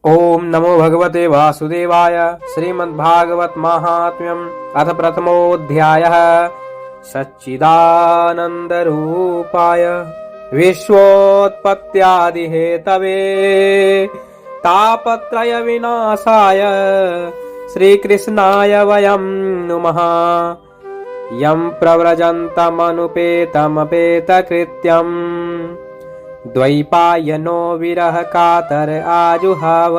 ओम नमो भगवते वासुदेवाय। श्रीमद्भागवत महात्म्यम् अथ प्रथमोऽध्यायः। सच्चिदानन्दरूपाय विश्वोत्पत्त्यादिहेतवे तापत्रय विनाशाय श्रीकृष्णाय वयं नुमः। यं प्रव्रजन्तमनुपेतमपेतकृत्यम् द्वैपायनो विरह कातर आजुहाव।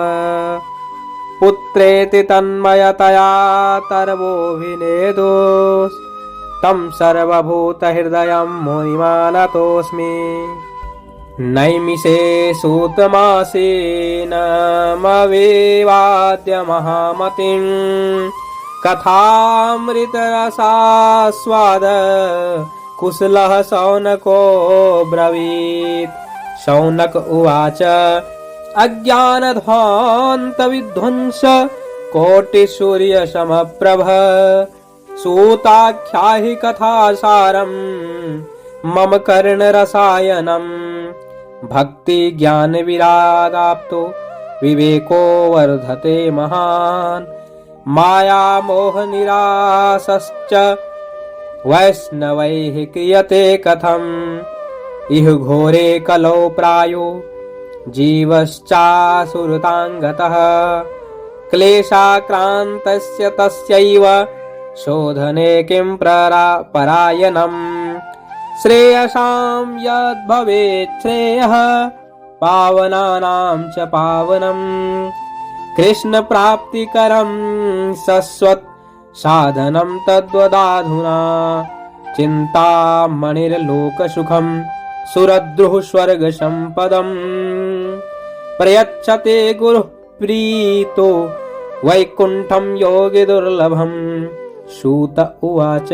पुत्रेति तन्मयतया तरवोऽभिनेदोस् तं सर्वभूतहृदयं मुनिमानतोऽस्मि। नैमिषे सूतमासेन मवेवाद्य महामतिं कथामृतरसास्वाद कुशलः शौनको ब्रवीत्। शौनक उवाच अज्ञानध्वान्तविध्वंस कोटिसूर्यसमप्रभ सूताख्याहि कथासारम् मम कर्णरसायनम्। भक्तिज्ञानविरागाप्तो विवेको वर्धते महान् मायामोहनिरासश्च वैष्णवैः क्रियते कथम्। इह घोरे कलौ प्रायो जीवश्चासुरताङ्गतः क्लेशाक्रान्तस्य तस्यैव शोधने किं परायणम्। श्रेयसां यद्भवेत् श्रेयः पावनानां च पावनम्। कृष्णप्राप्तिकरं शश्वत् साधनं तद्वदाधुना। चिन्तामणिर्लोकसुखम् सुरद्रुः स्वर्गसम्पदम् प्रयच्छते गुरुः प्रीतो वैकुण्ठं योगिदुर्लभम्। सूत उवाच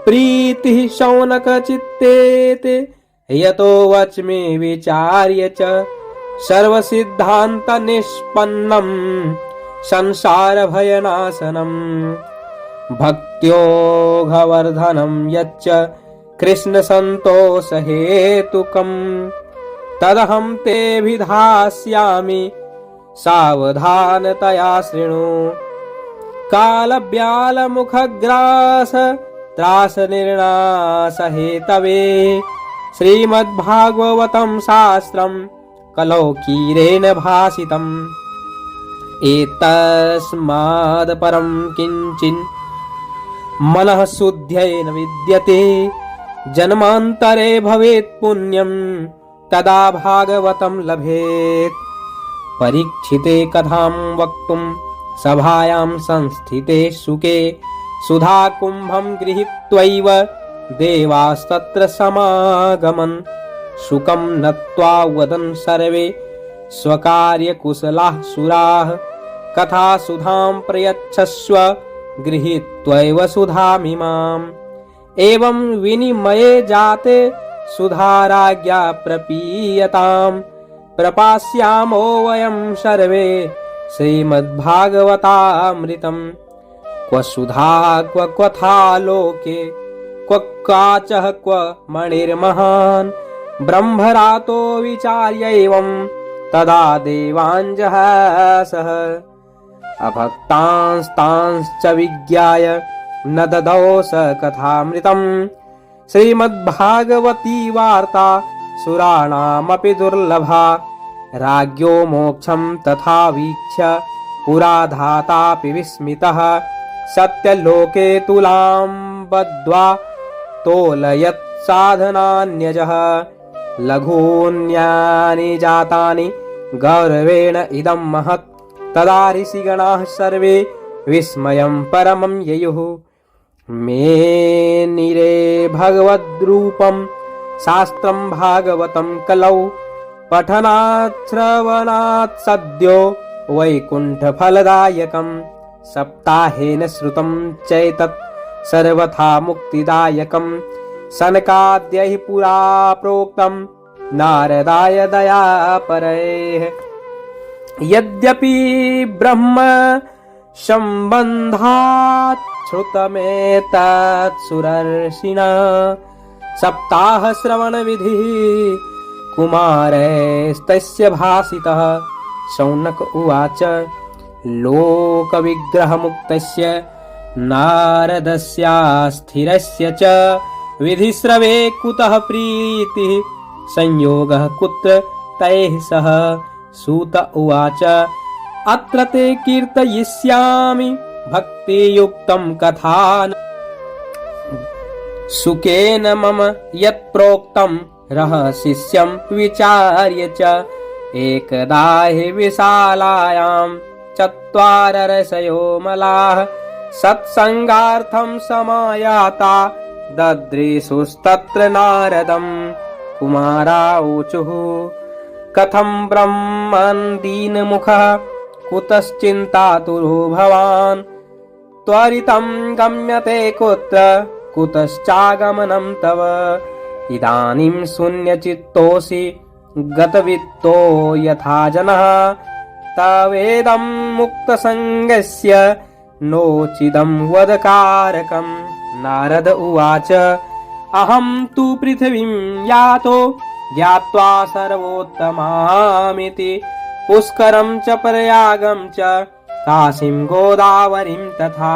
प्रीतिः शौनकचित्तेते यतो वच्मि विचार्य च सर्वसिद्धान्तनिष्पन्नम् संसारभयनाशनम्। भक्त्योघवर्धनं यच्च कृष्णसन्तोषहेतुकम् तदहं ते विधास्यामि सावधानतया शृणु। कालव्यालमुखग्रास त्रासनिर्णासहेतवे श्रीमद्भागवतं शास्त्रं कलौकीरेण भासितम्। एतस्माद् परं किञ्चिन् मनः शुद्ध्येन विद्यते जन्मान्तरे भवेत् पुण्यं तदा भागवतं लभेत्। परीक्षिते कथां वक्तुं सभायां संस्थिते शुके सुधाकुम्भं गृहीत्वैव देवास्तत्र समागमन्। शुकं नत्वा वदन् सर्वे स्वकार्यकुशलाः सुराः कथासुधां प्रयच्छस्व गृहीत्वैव सुधामिमाम्। एवं विनिमये जाते सुधाराज्ञा प्रपीयताम्। प्रपास्यामो वयं सर्वे श्रीमद्भागवतामृतम्। क्व सुधा क्व क्वथा लोके क्व काचः क्व मणिर्महान् ब्रह्मरातो विचार्यैवं तदा देवाञ्जहासः। अभक्तांस्तांश्च विज्ञाय न ददौ स कथामृतम्। श्रीमद्भागवती वार्ता सुराणामपि दुर्लभा। राज्ञो मोक्षं तथा वीक्ष्य पुरा धातापि विस्मितः। सत्यलोके तुलां बद्ध्वा तोलयत् साधनान्यजः। लघून्यानि जातानि गौरवेण इदं महत्। तदा ऋषिगणाः सर्वे विस्मयं परमं ययुः। मेनिरे भगवद्रूपं शास्त्रं भागवतं कलौ पठनात् श्रवणात् सद्यो वैकुण्ठफलदायकम्। सप्ताहेन श्रुतं चैतत् सर्वथा मुक्तिदायकम्। सनकाद्यैः पुरा प्रोक्तं नारदाय दयापरैः। यद्यपि ब्रह्म सम्बन्धात् श्रुतमेतत् सुरर्षिणा सप्ताह श्रवण विधिः कुमारैस्तस्य भासितः शौनक उवाच लोकविग्रहमुक्तस्य नारदस्यास्थिरस्य च विधिस्रवे कुतः प्रीतिः संयोगः कुत्र तैः सह। सूत उवाच अत्र ते कीर्तयिष्यामि भक्तियुक्तं कथान सुखेन मम यत्प्रोक्तं रहस्यं विचार्य च। एकदा हि विशालायां चत्वाररसयो मलाः सत्संगार्थं समायाता ददृशुस्तत्र नारदं। कुमारावोचुः कथं ब्रह्मन् दीनमुखः कुतश्चिन्तातुरो भवान् त्वरितं गम्यते कुत्र कुतश्चागमनं तव। इदानीं शून्यचित्तोऽसि गतवित्तो यथा जनः तवेदं मुक्तसङ्गस्य नोचिदं वदकारकम्। नारद उवाच अहं तु पृथिवीं यातो ज्ञात्वा सर्वोत्तमामिति पुष्करं च प्रयागं च काशीं गोदावरीं तथा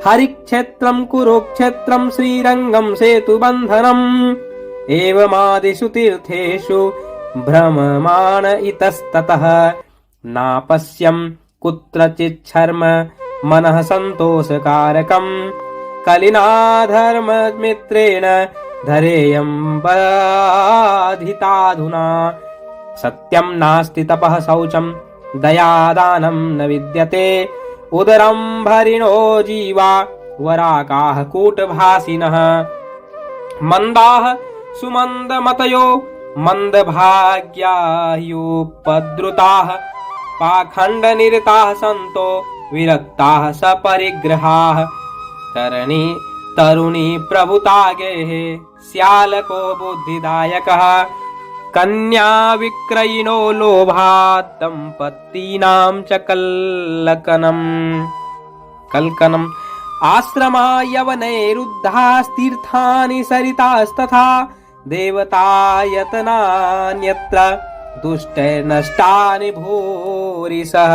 हरिक्षेत्रं कुरुक्षेत्रं श्रीरङ्गं सेतुबन्धनम् एवमादिषु तीर्थेषु भ्रममाण इतस्ततः नापश्यं कुत्रचिच्छर्म मनः सन्तोषकारकम् कलिना धर्ममित्रेण धरेयं बाधिताधुना सत्यं नास्ति तपः शौचं दयादानं न विद्यते उदरं भरिणो जीवा वराकाः कूटभासिनः मन्दाः सुमन्दमतयो मन्दभाग्यायुपद्रुताः पाखण्डनिरताः सन्तो विरक्ताः सपरिग्रहाः तरुणी प्रभुतागेः स्यालको बुद्धिदायकः कन्या विक्रयिणो लोभात् दम्पतीनां च कल्कनम् आश्रमा यवनैरुद्धास्तीर्थानि सरितास्तथा देवतायतनान्यत्र दुष्टैर्नष्टानि भूरिशः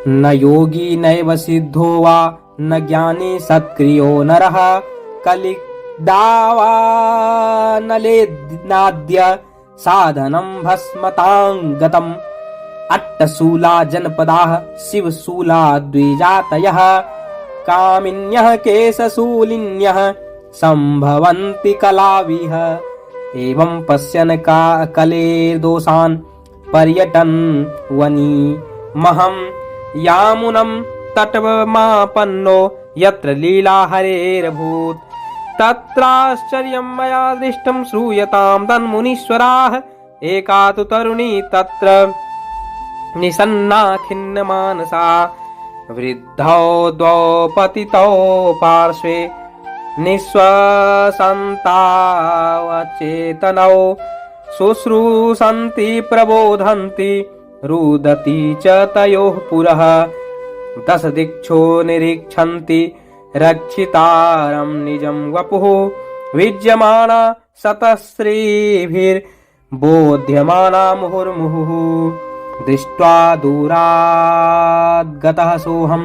न योगी नैव सिद्धो वा न ज्ञानी सत्क्रियो नरः कलिदावानलेनाद्य साधनं भस्मतां गतम् अट्टशूला जनपदाः शिवशूला द्विजातयः कामिन्यः केशशूलिन्यः सम्भवन्ति कलाविह एवं पश्यन् कलेर्दोषान् पर्यटन् वनी महं यामुनं तटमापन्नो यत्र लीला हरेरभूत् तत्राश्चर्यं मया दृष्टं श्रूयतां तन्मुनीश्वराः एका तु तरुणी तत्र निसन्ना खिन्नमानसा वृद्धौ द्वौ पतितौ पार्श्वे निःश्वसन्तावचेतनौ शुश्रूषन्ति प्रबोधन्ति रुदति च तयोः पुरः दशदिक्षो निरीक्षन्ति रक्षितारं निजं वपुः विज्यमाना शतश्रीभिर्बोध्यमाना मुहुर्मुहुः दृष्ट्वा दूराद्गतः सोऽहं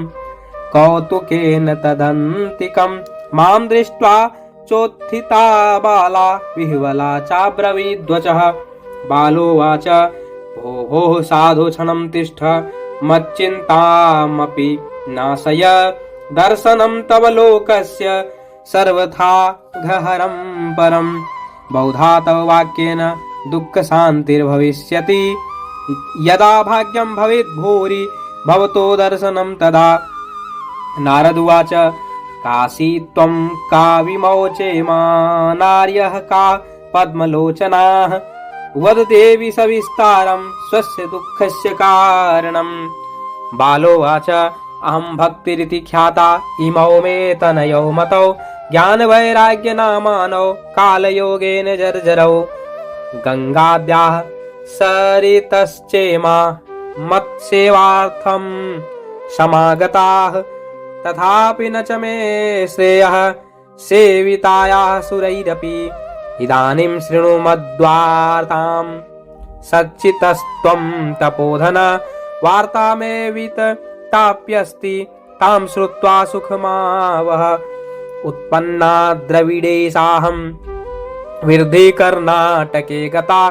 कौतुकेन तदन्तिकं मां दृष्ट्वा चोत्थिता बाला विह्वला चाब्रवीद्वचः बालोवाच भो भोः साधु क्षणं तिष्ठ मच्चिन्तामपि नाशय दर्शनं तव लोकस्य सर्वथा घहरं परं बहुधा तव वाक्येन दुःखशान्तिर्भविष्यति यदा भाग्यं भवेत् भूरि भवतो दर्शनं तदा। नारद उवाच काशी त्वं का विमोचे मा नार्यः का पद्मलोचनाः वद देवी सविस्तारं स्वस्य दुःखस्य कारणम्। बालोवाच अहं भक्तिरिति ख्याता इमौ मे तनयौ मतौ ज्ञानवैराग्यनामानौ कालयोगेन जर्जरौ गङ्गाद्याः सरितश्चेमा मत्सेवार्थं समागताः तथापि न च मे श्रेयः सेवितायाः सुरैरपि इदानीं शृणु मद्वार्तां सच्चितस्त्वं तपोधन वार्तामेविताप्यस्ति तां श्रुत्वा सुखमावह उत्पन्ना द्रविडे साहं विरधि कर्णाटके गता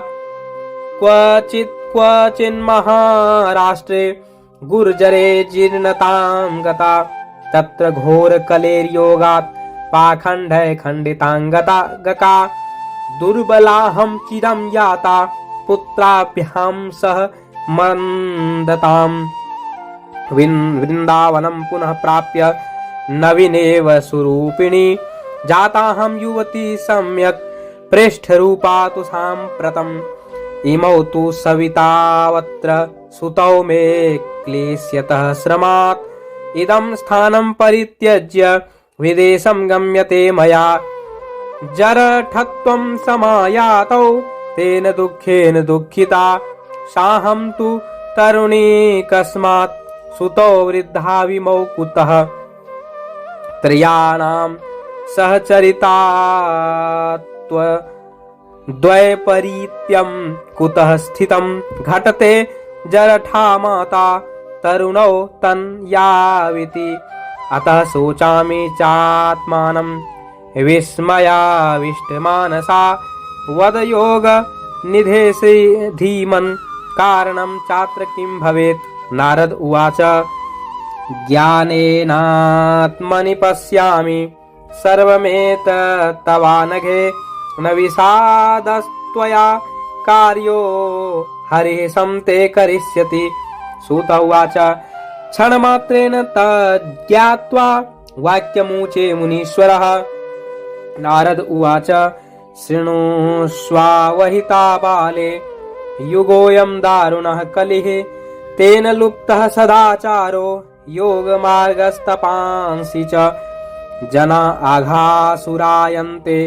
क्वचिन्महाराष्ट्रे गुर्जरे जीर्णतां गता तत्र घोरकलेर्योगात् पाखण्डे खण्डिताङ्गता गका दुर्बलाहं चिरं याता पुत्राभ्यां सह मन्दताम् वृन्दावनं पुनः प्राप्य नवीनेव सुरूपिणी जाताहं युवती सम्यक् प्रेष्ठरूपा तु साम्प्रतम् इमौ तु सवितावत्र सुतौ मे क्लेश्यतः श्रमात् इदं स्थानं परित्यज्य विदेशं गम्यते मया जरठत्वं समायातौ तेन दुःखेन दुःखिता साहं तु तरुणी कस्मात् सुतौ वृद्धा विमौ कुतः त्रयाणां सहचरितात्व द्वैपरीत्यं कुतः स्थितं घटते जरठा माता तरुणौ तन्याविति अतः शोचामि चात्मानं विस्मयाविष्टमानसा वद योग निधेसि धीमन् कारणं चात्र किं भवेत् नारद उवाच ज्ञानेनात्मनि पश्यामि सर्वमेतत्तवानघे न विषादस्त्वया कार्यो हरिः संते करिष्यति सूत उवाच क्षणमात्रेण तज्ज्ञात्वा वाक्यमुचे मुनीश्वरः नारद उवाच शृणुष्वावहिता बाले युगोऽयं दारुणः कलिः तेन लुप्तः सदाचारो योगमार्गस्तपांसि च जना आघासुरायन्ते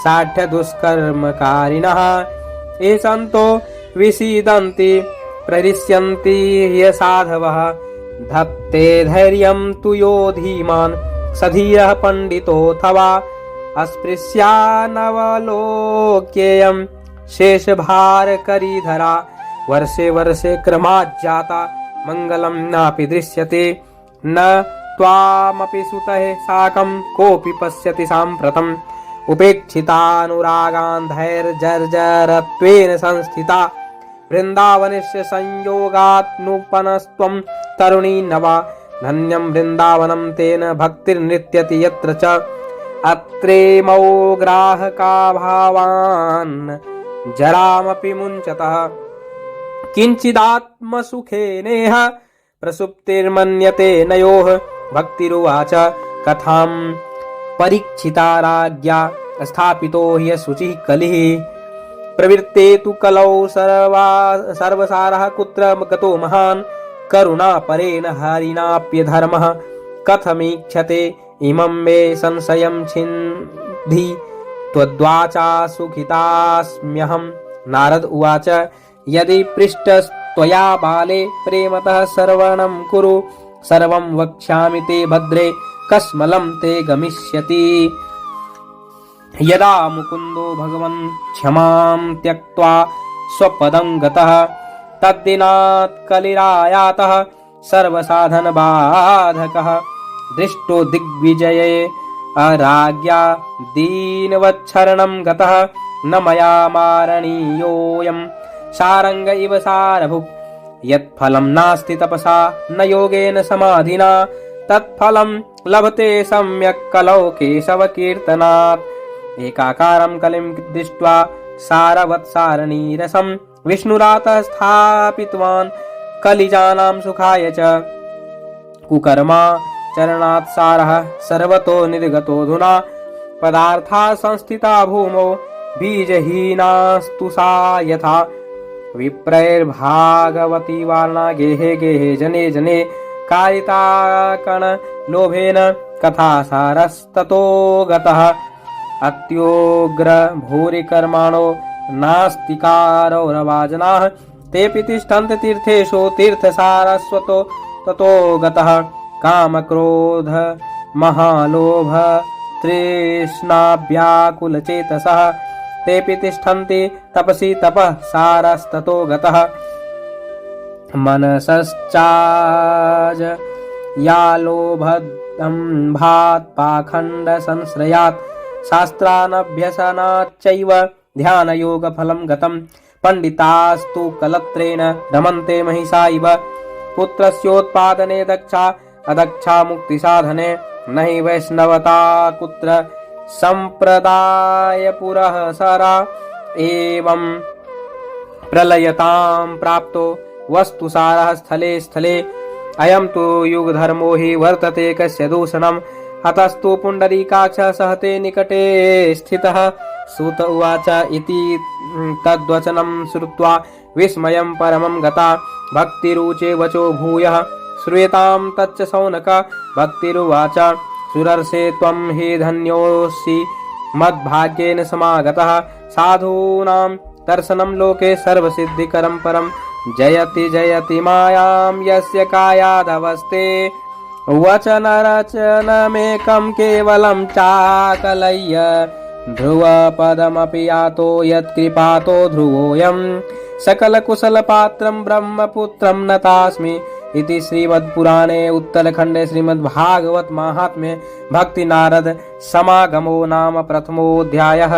साढ्य दुष्कर्मकारिणः ये सन्तो विषीदन्ति प्ररिष्यन्ति ह्यसाधवः धत्ते धैर्यं तु यो धीमान् सधीरः पण्डितोऽथवा अस्पृश्यानवलोक्येयं शेषभारकरीधरा वर्षे वर्षे क्रमाज्जाता मङ्गलं नापि दृश्यते न त्वामपि सुतः साकं कोऽपि पश्यति साम्प्रतम् उपेक्षितानुरागान् धैर्यजर्जरत्वेन संस्थिता वृन्दावनस्य संयोगात् नूपनस्त्वं तरुणी नवा धन्यं वृन्दावनं तेन भक्तिर्नृत्यति यत्र च अत्रेमौ ग्राहका भावान् जरामपि मुञ्चतः किञ्चिदात्मसुखेनेह प्रसुप्तिर्मन्यते नयोः भक्तिरुवाच कथां परीक्षिता राज्ञा स्थापितो ह्यशुचिः कलिः प्रवृत्ते तु कलौ सर्वसारः कुत्र गतो महान् करुणापरेण हरिणाप्यधर्मः कथमीक्षते इमं मे संशयं छिन्धि त्वद्वाचा सुखितास्म्यहं नारद उवाच यदि पृष्टस्त्वया बाले प्रेमतः श्रवणं कुरु सर्वं वक्ष्यामि ते भद्रे कस्मलं ते गमिष्यति यदा मुकुन्दो भगवन् क्षमां त्यक्त्वा स्वपदं गतः तद्दिनात् कलिरायातः सर्वसाधनबाधकः दृष्टो दिग्विजये अराज्ञा दीनवच्छरणं गतः न मया मारणीयोऽयं सारंग इव सारभुक् यत्फलं नास्ति तपसा न योगेन समाधिना तत्फलं लभते सम्यक् कलौ केशवकीर्तनात् एकाकारं कलिं दृष्ट्वा सारवत्सारणीरसं विष्णुरातः स्थापितवान् कलिजानां सुखाय च कुकर्मा चरणात् सारः सर्वतो निर्गतोऽधुना पदार्था संस्थिता भूमौ बीजहीनास्तु सा यथा विप्रैर्भागवती वार्णा गेहे गेहे जने जने कारिता कण लोभेन कथा सारस्ततो गतः अत्योग्र भूरि कर्माणो नास्तिकारो रवाजनाः तेऽपि तिष्ठन्ति तीर्थेषु तीर्थसारस्वतो ततो गतः कामक्रोध महालोभ तृष्णाव्याकुलचेतसः तेऽपि तिष्ठन्ति तपसि तपः सारस्ततो गतः मनसश्चाज या लोभदम्भात् पाखण्डसंश्रयात् शास्त्रानभ्यसनाच्चैव ध्यानयोगफलं गतं पण्डितास्तु कलत्रेण रमन्ते महिषा इव पुत्रस्योत्पादने दक्षा अदक्षा मुक्तिसाधने न हि वैष्णवता कुत्र सम्प्रदाय पुरःसरा एवं प्रलयतां प्राप्तो वस्तुसारः स्थले स्थले अयं तु युगधर्मो हि वर्तते कस्य दूषणम् अतस्तु पुण्डरीकाक्षः सहते निकटे स्थितः सूत उवाच इति तद्वचनं श्रुत्वा विस्मयं परमं गता भक्तिरुचे वचो भूयः श्रूयतां तच्च शौनक भक्तिरुवाच सुरर्षे त्वं हि धन्योऽसि मद्भाग्येन समागतः साधूनां दर्शनं लोके सर्वसिद्धिकरं परं जयति जयति मायां यस्य कायादवस्थे वचनरचनमेकं केवलं चाकलय्य ध्रुवपदमपि यातो यत्कृपातो ध्रुवोऽयं सकलकुशलपात्रं ब्रह्मपुत्रं नतास्मि इति श्रीमद्पुराणे उत्तरखण्डे श्रीमद्भागवत माहात्म्ये भक्ति नारद समागमो नाम प्रथमोऽध्यायः।